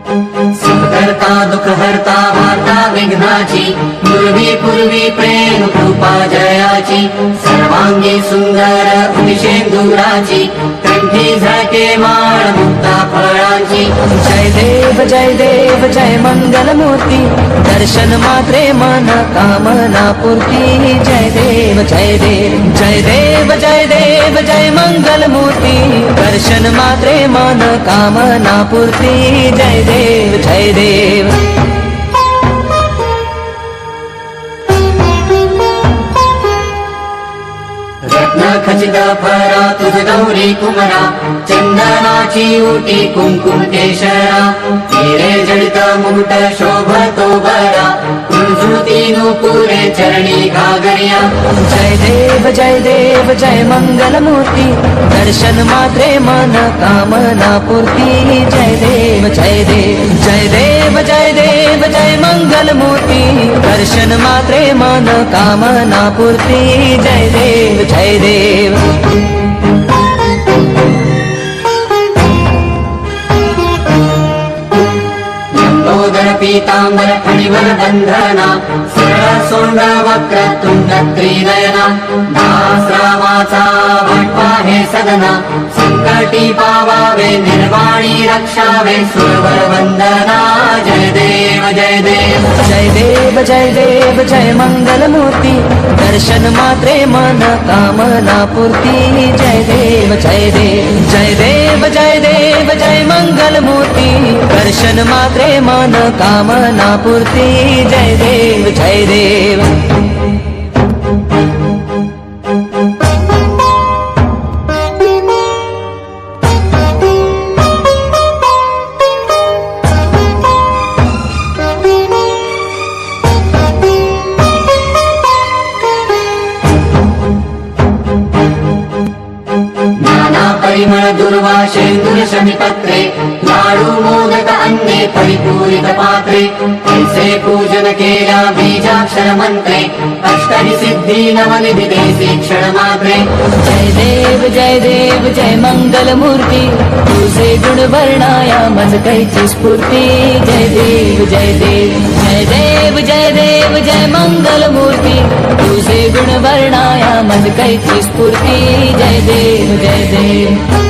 सुखकर्ता दुःखहर्ता वार्ता विघ्नाची पूर्वी पूर्वी प्रेम कृपा जयाची सर्वांगी सुंदर उदिशेंदुराची कंठी झळके माळ मुक्ता फळांची जय देव जय मंगलमूर्ती दर्शन मात्रे मन कामना पूर्ती जय देव जय देव जय देव जय देव जय मंगलमूर्ती दर्शन मात्रे मन कामना पूर्ती जय देव जय देव रत्न खचित फरा तुझ गौरी कुमरा चंदनाची उटी कुंकुम केशरा हिरे जडित मुकुट शोभतो बरा कुंजुती नुपुरे चरणी घागरिया जय देव जय मंगलमूर्ती दर्शन मात्रे मन कामना पूर्ती जय देव जय देव जय देव जय देव जय मंगलमूर्ती दर्शन मात्रे मन कामना पूर्ती जय देव जय देव लंबोदर पीतांबर फणिवर बंधना सरळ सोंड वक्र तुंड त्रिनयना दासरामाचा वाटपा हे सदना संकटी पावावे निर्वाणी रक्षावे सुरवर वंदना जय देव जय देव जय देव जय देव जय मंगलमूर्ती दर्शन मात्रे मन कामना पूर्ती जय देव जय देव जय देव जय देव जय मंगलमूर्ती दर्शन मात्रे मन कामना पूर्ती जय देव जय देव परिमळ दुर्वाशेंदुर शमिपत्रे लाडू मोदक अन्ने परिपूरित पात्रे ऐसे पूजन केल्या बीजाक्षर मंत्रे अष्टहि सिद्धी नवनिधि देसी क्षण मात्रे जय देव जय मंगलमूर्ती तुझे गुण वर्णाया मज कैची स्फूर्ती जय देव जय देव जय देव जय देव जय मंगलमूर्ती तुझे गुण वर्णाया मज कैची स्फूर्ती जय देव जय देव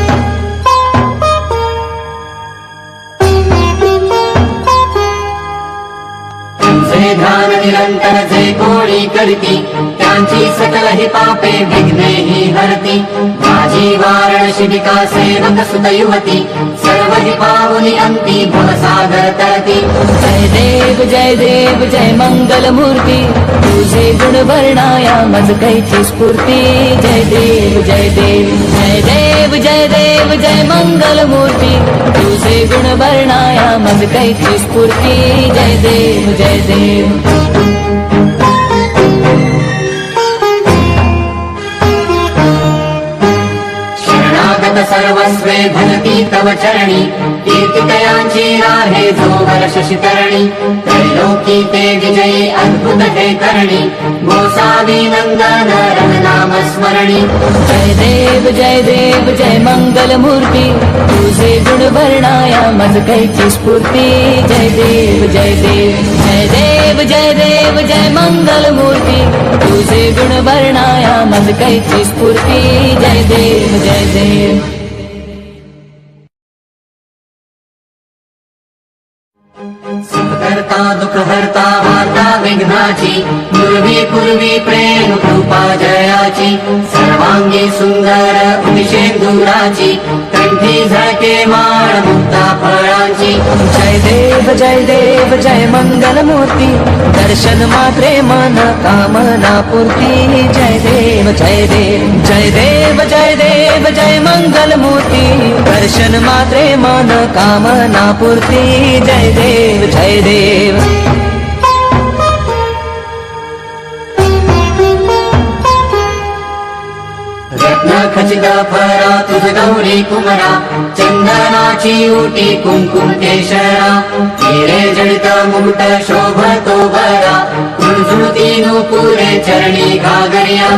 तुझे ध्यान निरंतर जे कोणी करती त्यांची सकल ही पापे विघ्ने ही हरती माझी वारण शिबिका सेवक सुत युवती सर्व ही पावनी अंती भवसागर तरती जय देव जय मंगलमूर्ती तुझे गुण वर्णाया मज कैची स्फूर्ती जय देव जय देव जय देव जय देव जय मंगलमूर्ती तुझे गुण वर्णाया मज कैची स्फूर्ती जय देव जय देव सर्वस्वे भजती तव चरणी कीर्तितयांची राहे जो वर्ष शितरणी त्रैलोकी ते विजयी अद्भुत हे करणी गोसावी नंदन रघुनाम स्मरणी जय देव जय मंगलमूर्ती तुझे गुण वर्णाया मज कैची स्फूर्ती जय देव जय देव जय देव जय देव जय मंगलमूर्ती तुझे गुण वर्णाया मज कैची स्फूर्ती जय देव जय देव सुखकर्ता दुःखहर्ता वार्ता विघ्नाची पूर्वी पूर्वी प्रेम कृपा जयाची सर्वांगी सुंदर उदिशेंदुराची कंठी झळके माळ मुक्ता फळांची जय देव जय मंगलमूर्ती दर्शन मात्रे मन कामना पूर्ती जय देव जय देव जय देव जय देव जय मंगलमूर्ती दर्शन मात्रे मन कामना पूर्ती जय देव जय देव रत्न खचित फरा तुझ गौरी कुमरा चंदनाची उटी कुंकुम केशरा हिरे जडित मुकुट शोभतो बरा कुंजुती नुपुरे चरणी घागरिया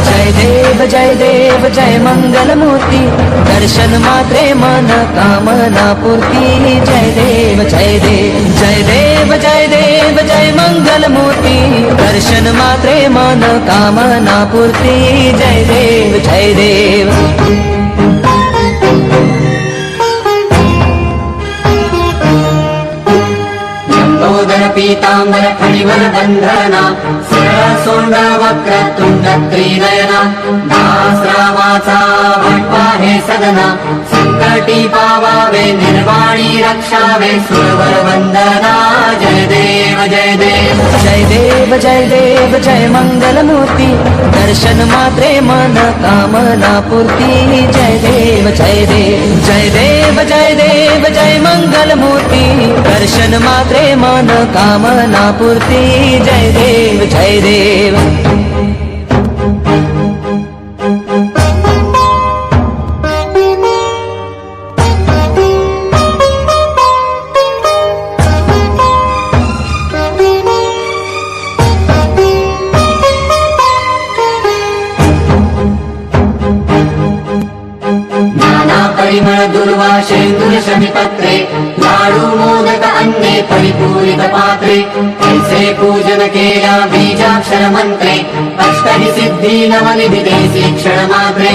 जय देव जय मंगलमूर्ती दर्शन मात्रे मन कामना पूर्ती जय देव जय जय देव जय देव जय देव जय मंगलमूर्ती दर्शन मात्रे मन कामना पूर्ती जय देव जय देव लंबोदर पीतांबर फणिवर बंधना सोंड वक्र तुंड त्रिनयना दासरामाचा भटवा हे सदना संकटी पावावे निर्वाणी रक्षावे सुरवर वंदना जय देव जय देव जय देव जय देव जय मंगलमूर्ती दर्शन मात्रे मन कामना पूर्ती जय देव जय देव जय देव जय देव जय मंगलमूर्ती दर्शन मात्रे मन कामना पूर्ती जय देव जय देव परिमळ दुर्वाशेंदुर शमिपत्रे लाडू मोदक अन्ने परिपूरित पात्रे ऐसे पूजन केल्या बीजाक्षर मंत्रे अष्टहि सिद्धी नवनिधि देसी क्षण मात्रे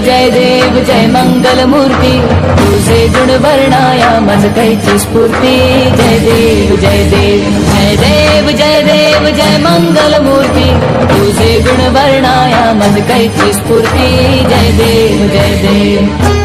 जय देव जय मंगलमूर्ती तुझे गुण वर्णाया मज कैची स्फूर्ती जय देव जय देव जय देव जय देव जय मंगलमूर्ती तुझे गुण वर्णाया मज कैची स्फूर्ती जय देव जय देव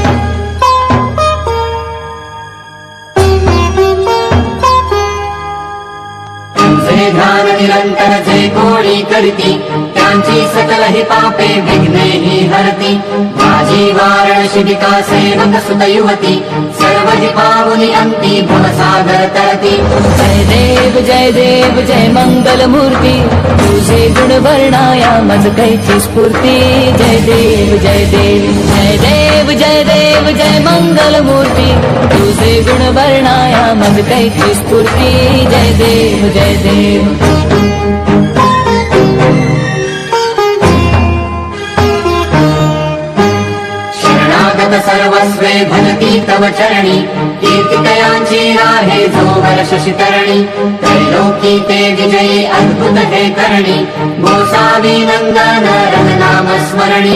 तुझे ध्यान निरंतर जे कोणी करती त्यांची सकल ही पापे विघ्ने ही हरती माझी वारण शिबिका सेवक सुत युवती सर्व ही पावनी अंती भवसागर तरती जय देव जय मंगलमूर्ती तुझे गुण वर्णाया मज कैची स्फूर्ती जय देव जय देव जय देव जय देव जय मंगलमूर्ती तुझे गुण वर्णाया मज कैची स्फूर्ती जय देव जय देव सर्वस्वे भजती तव चरणी कीर्तिकयांची राहे जो वर्ष शितरणी त्रैलोकी ते विजयी अद्भुत हे करणी गोसावी नंदन रघुनाम स्मरणी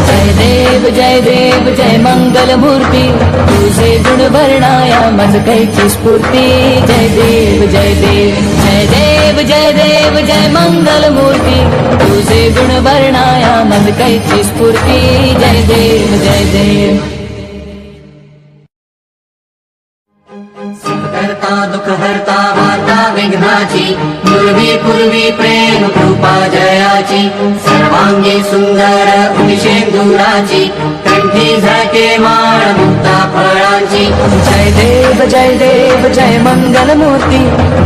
जय देव जय मंगलमूर्ती तुझे गुण वर्णाया मज कैची स्फूर्ती जय देव जय देव जय देव जय देव जय मंगलमूर्ती तुझे गुण वर्णाया मज कैची स्फूर्ती जय देव जय देव करता दुख हरता वार्ता विघ्नाची पूर्वी प्रेम कृपा जयाची सर्वांगी सुंदर उदिशेंदुराची कंठी झळके माळ मुक्ता फळांची जय देव जय मंगलमूर्ती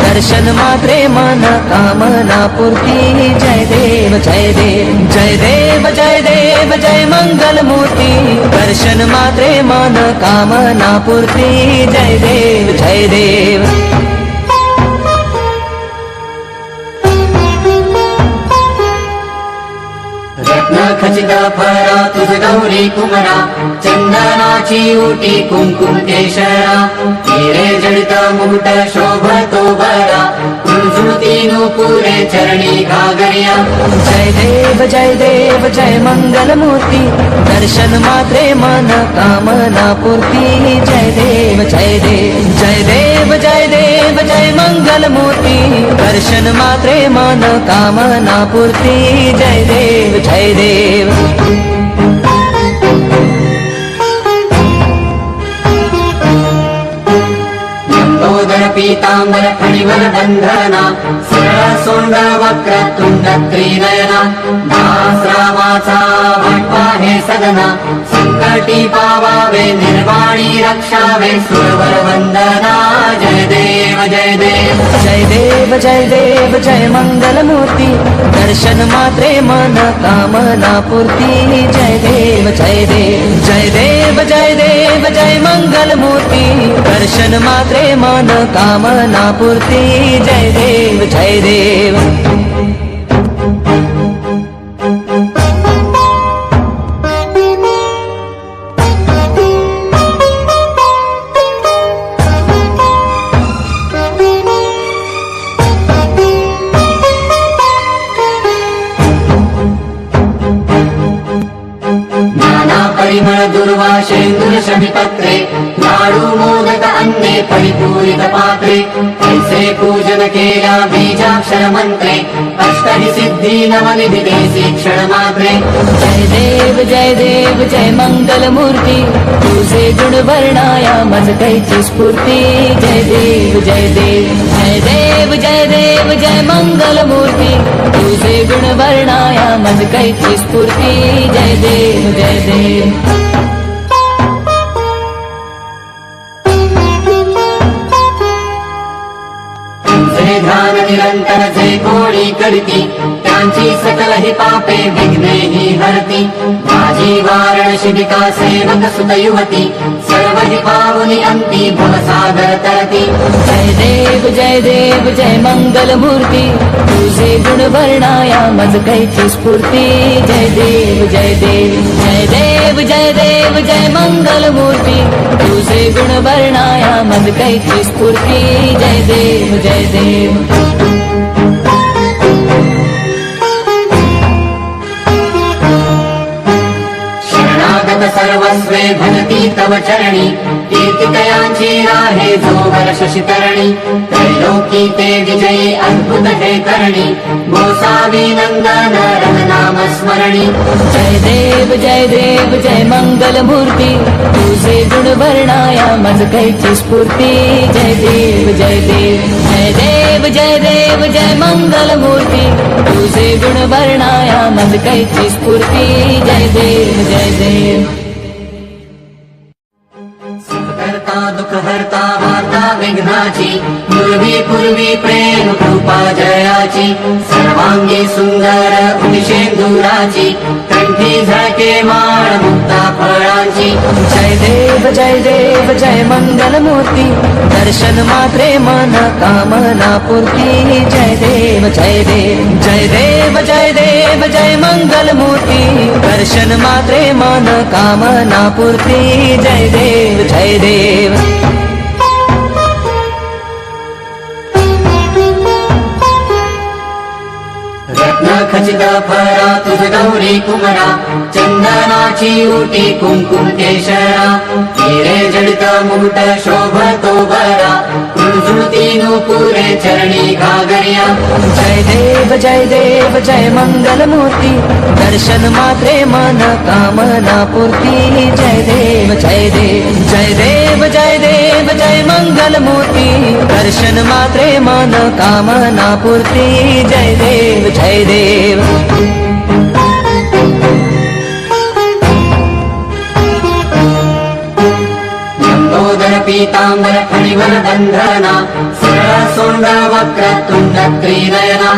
दर्शन मात्रे मन कामना पूर्ती जय देव जय देव जय देव जय देव जय मंगलमूर्ती दर्शन मात्रे मन कामना पूर्ती जय देव जय देव रत्न खचित फरा तुझ गौरी कुमरा चंदनाची उटी कुंकुम केशरा हिरे जडित मुकुट शोभतो बरा कुंजुती नुपुरे चरणी घागरिया जय देव जय मंगलमूर्ती दर्शन मात्रे मन कामना पूर्ती जय देव जय देव जय देव जय देव जय मंगलमूर्ती दर्शन मात्रे मन कामना पूर्ती जय देव जय देव लंबोदर पीतांबर फणिवर बंधना सोंड वक्र तुंड त्रिनयना दासरामाचा भटवा हे सदना संकटी पावावे निर्वाणी रक्षावे सुरवर वंदना जय देव जय देव जय देव जय देव जय मंगलमूर्ती दर्शन मात्रे मन कामना पूर्ती जय देव जय देव जय देव जय देव जय मंगलमूर्ती दर्शन मात्रे मन कामना पूर्ती जय देव जय देव शेंदूर शमीपत्रे लाडू मोदक अन्ने परिपूरित पात्रे ऐसे पूजन केल्या बीजाक्षर मंत्रे अष्टहि सिद्धी नवनिधी देसी क्षण मात्रे जय देव जय मंगल मूर्ती तुझे गुण वर्णाया मज कैची स्फूर्ती जय देव जय देव जय देव जय देव जय मंगल मूर्ती तुझे गुण वर्णाया मज कैची स्फूर्ती जय देव जय देव तुझे ध्यान निरंतर जे कोणी करती त्यांची सकल ही पापे विघ्ने ही हरती माझी वारण शिबिका सेवक सुत युवती सर्व ही पावनी अंती भवसागर तरती जय देव जय मंगल मूर्ती तुझे गुण वर्णाया मज कैची स्फूर्ती जय देव जय देव जय देव जय देव जय मंगल मूर्ती तुझे गुण वर्णाया मज कैची स्फूर्ती जय देव जय देव सर्वस्वे भजती तव चरणी कीर्तिकयांची राहे जो वर्ष शितरणी त्रैलोकी ते विजयी अद्भुत हे करणी गोसावी नंदन रघुनाम स्मरणी जय देव जय मंगल मूर्ती तुझे गुण वर्णाया मज कैची स्फूर्ती जय देव जय देव जय देव जय देव जय मंगल मूर्ती तुझे गुण वर्णाया मज कैची स्फूर्ती जय देव जय देव करता दुख हरता वार्ता विघ्नाची पूर्वी प्रेम कृपा जयाची सर्वांगी सुंदर उदिशेंदुराची कंठी झळके माळ मुक्ता फळांची जय देव जय मंगल मूर्ती दर्शन मात्रे मन कामना पूर्ती जय देव जय देव जय देव जय देव जय मंगल मूर्ती दर्शन मात्रे मन कामना पूर्ती जय देव जय देव रत्न खचित फरा तुझ गौरी कुमरा चंदनाची उटी कुंकुम केशरा हिरे जडित मुकुट शोभतो बरा कुंजुळती नुपुरे चरणी घागरिया जय देव जय मंगल मूर्ती दर्शन मात्रे मन कामना पूर्ती जय देव जय देव जय देव जय देव जय मंगल मूर्ती दर्शन मात्रे मन कामना पूर्ती जय देव जय देव लंबोदर पीतांबर फणिवर बंधना सरळ सोंड वक्र तुंड त्रिनयना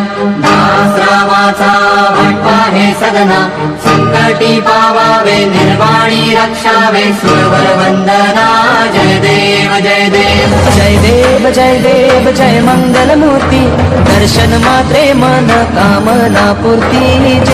दासरामाचा वाटपा हे सदना संकटी पावावे निर्वाणी रक्षावे सुरवर वंदना जय देव जय देव जय देव जय देव जय मंगल मूर्ती दर्शन मात्रे मन कामना पूर्ती